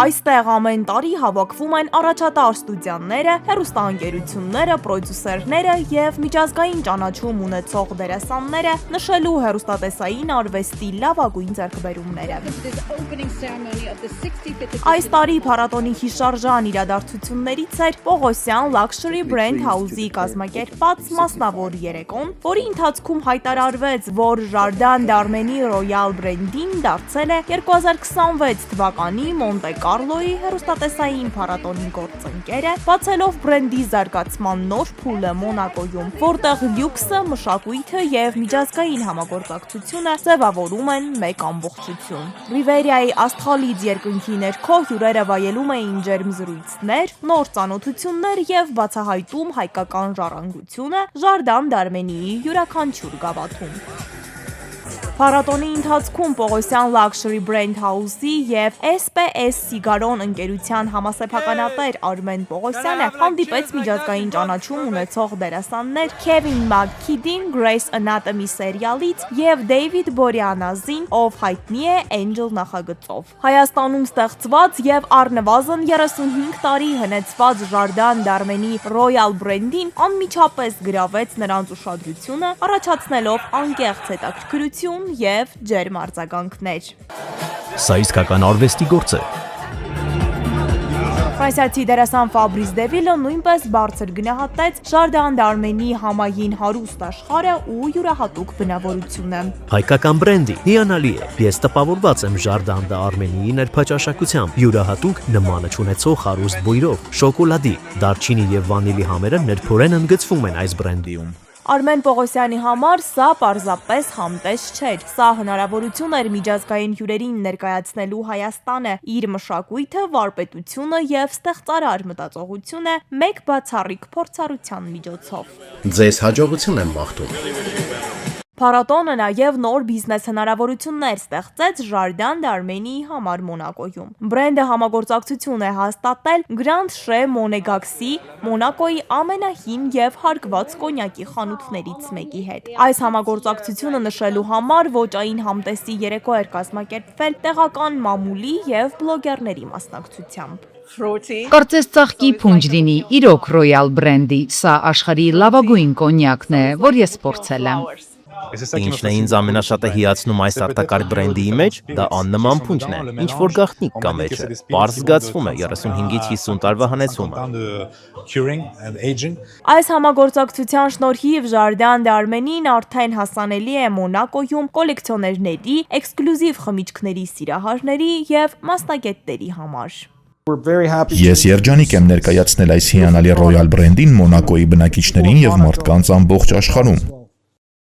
Այստեղ ամեն տարի հավաքվում են առաջատար ստուդիաները, հեռուստաընկերությունները, պրոդյուսերները եւ միջազգային ճանաչում ունեցող դերասանները նշելու հեռուստատեսային արվեստի լավագույն ձեռքբերումները։ Այս տարի փառատոնի հիշարժան իրադարձություններից էր Պողոսյան Luxury Brand House-ի կազմակերպած մասնավոր երեկոն, որի ընթացքում հայտարարվեց, որ Jardin d'Arménie Royal Brand-ին դարձել է 2026 թվականի Մոնտե Կարլոյի հեռուստատեսային փառատոնի գործընկերը, բացելով բրենդի զարգացման նոր փուլը Մոնակոյում, որտեղ լյուքսը, մշակույթը եւ միջազգային համագործակցությունը ձևավորում են մեկ ամբողջություն։ Ռիվերիայի աստղալից երկնքի ներքո հյուրերը վայելում էին ջերմ զրույցներ, նոր ծանոթություններ եւ բացահայտում հայկական ժառանգությունը Jardin d'Arménie-ի յուրաքանչյուր գավաթում։ Փառատոնի ընթացքում Պողոսյան Luxury Brand House-ի եւ SPS Սիգարոն ընկերության համասեփականատեր Արմեն Պողոսյանը հանդիպեց միջազգային ճանաչում ունեցող դերասաններ Քևին Մաքքիդին Grey's Anatomy սերիալից եւ Դեյվիդ Բորյանազին, ով հայտնի է Angel նախագծով։ Հայաստանում ստեղծված եւ առնվազն 35 տարի հնեցված Jardin d'Arménie Royal Brand-ին անմիջապես գրավեց նրանց ուշադրությունը, առաջացնելով անկեղծ հետաքրքրություն եւ ջերմ արձագանքներ։ Սա իսկական արվեստի գործ է։ Ֆրանսիացի դերասան Ֆաբրիս Դևիլը նույնպես բարձր գնահատեց Jardin d'Arménie համային հարուստ աշխարհը ու յուրահատուկ բնավորությունը։ Հայկական բրենդի հիանալի է։ Ես տպավորված եմ Jardin d'Arménie-ի ներփաճաշակությամբ, յուրահատուկ նմանը չունեցող հարուստ բույրով, շոկոլադի, դարչինի եւ վանիլի համերը ներփորեն ընդգծվում են այս բրենդիում։ Արմեն Պողոսյանի համար սա պարզապես համտես չէր, սա հնարավորություն էր միջազգային հյուրերին ներկայացնելու Հայաստանը, իր մշակույթը, վարպետությունը եւ ստեղծարար մտածողությունը մեկ բացառիկ փորձառության միջոցով։ Ձեզ հաջողություն եմ մաղթում։ Փառատոնը նաև նոր բիզնես հնարավորություններ ստեղծեց Jardin d'Arménie-ի համար Մոնակոյում։ Բրենդը համագործակցություն է հաստատել Grand Chez Monégasque-ի, Մոնակոյի ամենահին եւ հարգված կոնյակի խանութներից մեկի հետ։ Այս համագործակցությունը նշելու համար ոճային համտեսի երեկո էր կազմակերպվել տեղական մամուլի եւ բլոգերների մասնակցությամբ։ Կարծես ծաղկի փունջ լինի, իրոք Royal Brand-ի, սա աշխարհի լավագույն կոնյակն է, որ ես փորձել եմ։ Ինչն է ինձ ամենաշատը հիացնում այս արտակարգ բրենդի մեջ, դա աննման փունջն է, ինչ որ գաղտնիք կա մեջը, պարզ զգացվում է 35-ից 50 տարվա հնեցումը։ Այս համագործակցության շնորհիվ Jardin d'Arménie-ն արդեն հասանելի է Մոնակոյում կոլեկցիոներների, էքսկլյուզիվ խմիչքների սիրահարների եւ մասնագետների համար։ Ես երջանիկ եմ ներկայացնել այս հիանալի Royal Brand-ին Մոնակոյի բնակիչներին եւ մարդկանց ամբողջ աշխարհում։